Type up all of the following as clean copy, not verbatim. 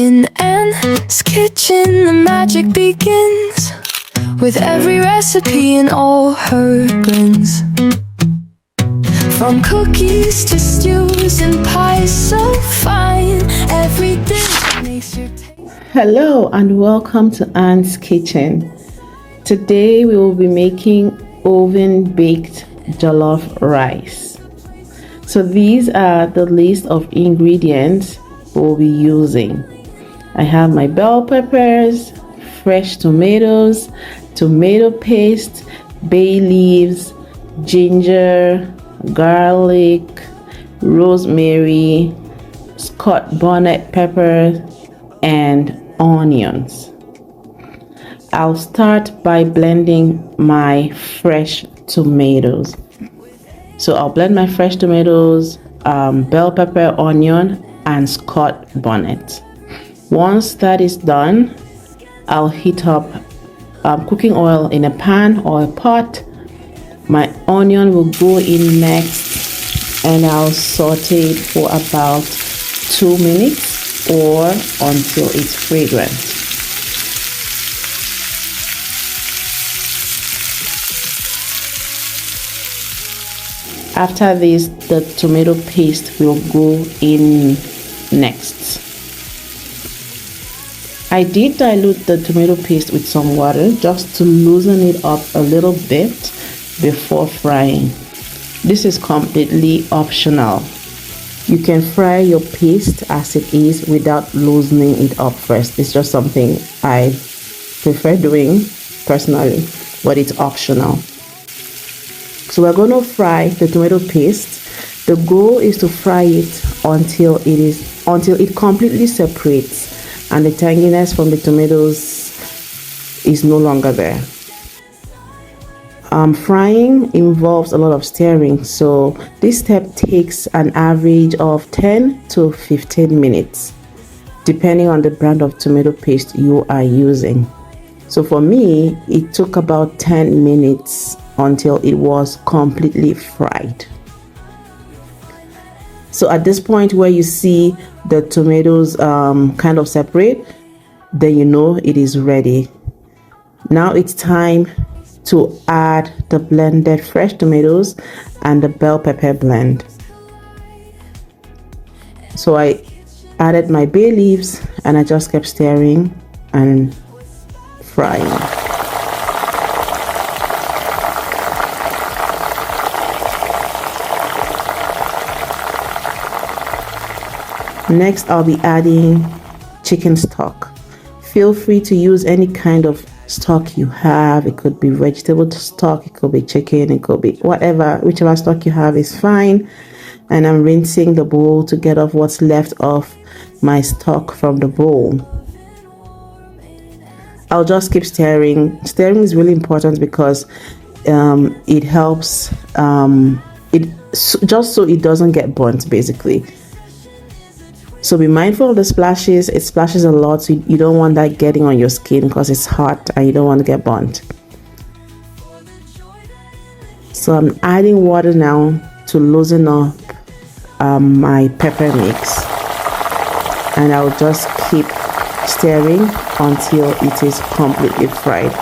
In Anne's kitchen, the magic begins with every recipe and all her grins. From cookies to stews and pies so fine, every dish makes your taste. Hello and welcome to Anne's Kitchen. Today we will be making oven-baked jollof rice. So these are the list of ingredients we'll be using. I have my bell peppers, fresh tomatoes, tomato paste, bay leaves, ginger, garlic, rosemary, Scotch bonnet pepper, and onions. I'll start by blending my fresh tomatoes. So I'll blend my fresh tomatoes, bell pepper, onion, and Scotch bonnet. Once that is done, I'll heat up cooking oil in a pan or a pot. My onion will go in next, and I'll saute it for about 2 minutes or until it's fragrant. After this, the tomato paste will go in next. I did dilute the tomato paste with some water just to loosen it up a little bit before frying. This is completely optional. You can fry your paste as it is without loosening it up first. It's just something I prefer doing personally, but it's optional. So we're going to fry the tomato paste. The goal is to fry it until it completely separates and the tanginess from the tomatoes is no longer there. Frying involves a lot of stirring, so this step takes an average of 10 to 15 minutes, depending on the brand of tomato paste you are using. So for me, it took about 10 minutes until it was completely fried. So at this point where you see the tomatoes kind of separate, then you know it is ready. Now it's time to add the blended fresh tomatoes and the bell pepper blend. So I added my bay leaves and I just kept stirring and frying. Next, I'll be adding chicken stock. Feel free to use any kind of stock you have. It could be vegetable stock, it could be chicken, it could be whichever stock you have is fine. And I'm rinsing the bowl to get off what's left of my stock from the bowl. I'll just keep stirring. Stirring is really important because it helps just so it doesn't get burnt basically. So be mindful of the splashes. It splashes a lot, so you don't want that getting on your skin because it's hot and you don't want to get burnt. So I'm adding water now to loosen up my pepper mix, and I'll just keep stirring until it is completely fried.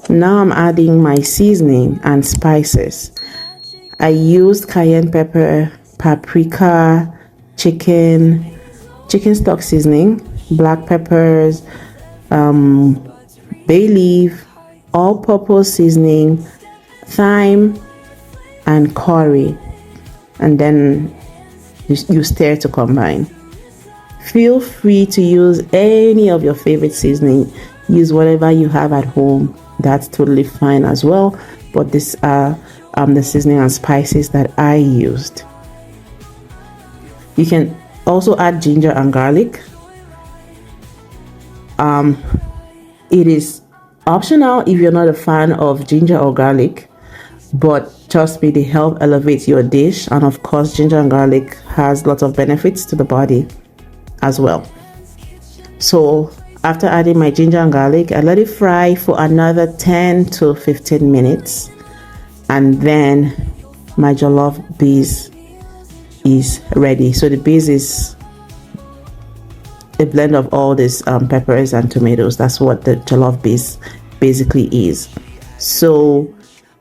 Now I'm adding my seasoning and spices. I used cayenne pepper, paprika, chicken stock seasoning, black peppers, bay leaf, all-purpose seasoning, thyme, and curry, and then you stir to combine. Feel free to use any of your favorite seasoning. Use whatever you have at home. That's totally fine as well, but these are the seasoning and spices that I used. You can also add ginger and garlic. It is optional if you're not a fan of ginger or garlic, but trust me, they help elevate your dish. And of course, ginger and garlic has lots of benefits to the body as well. So after adding my ginger and garlic, I let it fry for another 10 to 15 minutes, and then my jollof base is ready. So the base is a blend of all these peppers and tomatoes. That's what the jollof base basically is. So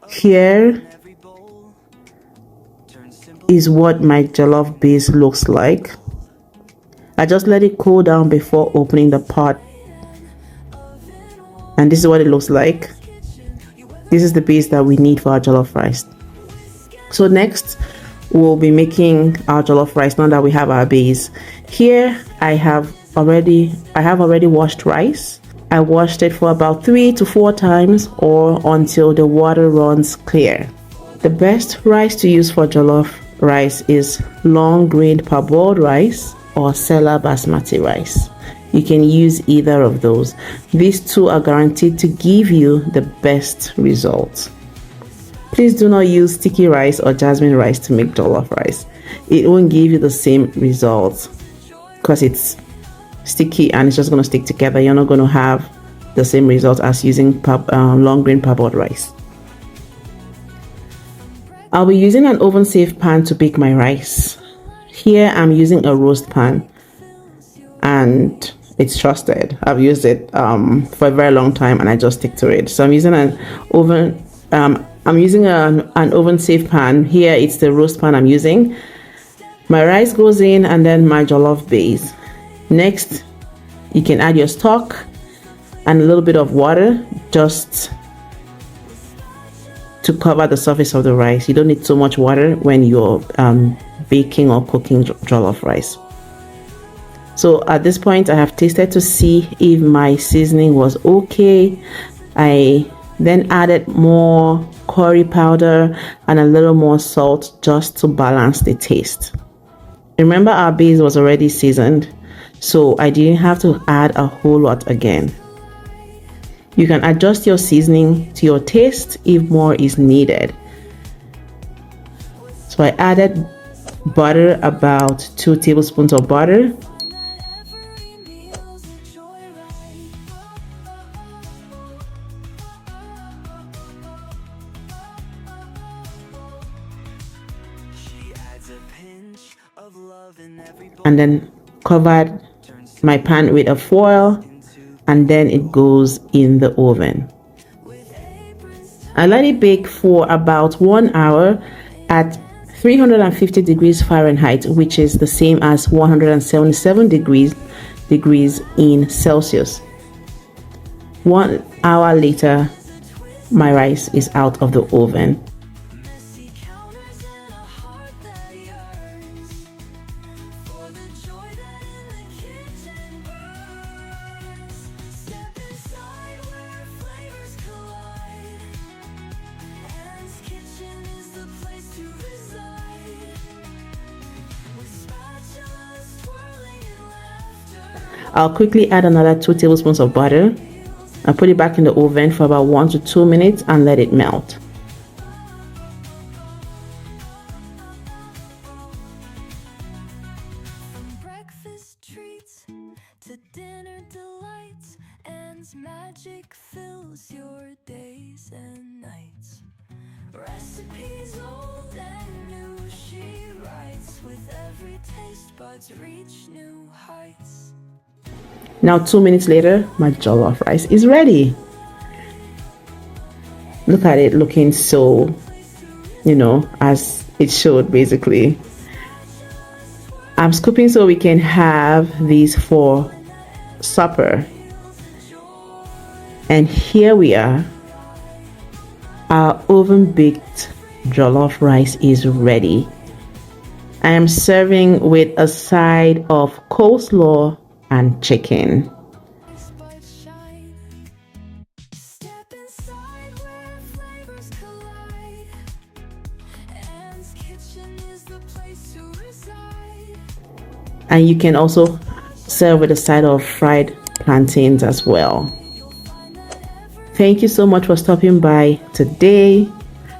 here is what my jollof base looks like. I just let it cool down before opening the pot, and this is what it looks like. This is the base that we need for our jollof rice. So next we'll be making our jollof rice. Now that we have our base, here I have already washed rice. I washed it for about 3 to 4 times, or until the water runs clear. The best rice to use for jollof rice is long grained parboiled rice or Sella Basmati rice. You can use either of those. These two are guaranteed to give you the best results. Please do not use sticky rice or jasmine rice to make jollof rice. It won't give you the same results because it's sticky and it's just going to stick together. You're not going to have the same results as using long grain parboiled rice. I'll be using an oven safe pan to bake my rice. Here I'm using a roast pan, and it's trusted. I've used it for a very long time, and I just stick to it. So I'm using an oven safe pan. Here it's the roast pan I'm using. My rice goes in, and then my jollof base. Next, you can add your stock and a little bit of water just to cover the surface of the rice. You don't need so much water when you're baking or cooking jollof rice. So at this point, I have tasted to see if my seasoning was okay. I then added more curry powder and a little more salt just to balance the taste. Remember, our base was already seasoned, so I didn't have to add a whole lot again. You can adjust your seasoning to your taste if more is needed. So I added butter, about 2 tablespoons of butter. And then covered my pan with a foil, and then it goes in the oven. I let it bake for about 1 hour at 350 degrees Fahrenheit, which is the same as 177 degrees in Celsius. 1 hour later, my rice is out of the oven. I'll quickly add another 2 tablespoons of butter. I'll put it back in the oven for about 1 to 2 minutes and let it melt. From breakfast treats to dinner delights, and magic fills your days and nights. Recipes old and new she writes, with every taste buds reach new heights. Now 2 minutes later, my jollof rice is ready. Look at it looking so, as it should basically. I'm scooping so we can have these for supper. And here we are. Our oven-baked jollof rice is ready. I am serving with a side of coleslaw and chicken. Step inside where flavors collide. Anne's kitchen is the place to reside. And you can also serve with a side of fried plantains as well. Thank you so much for stopping by today.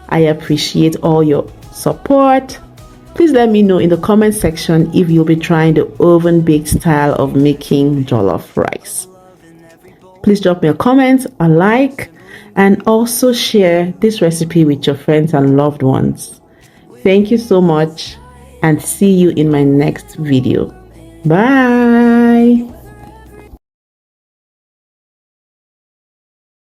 I appreciate all your support. Please let me know in the comment section if you'll be trying the oven baked style of making jollof rice. Please drop me a comment, a like, and also share this recipe with your friends and loved ones. Thank you so much, and see you in my next video. Bye.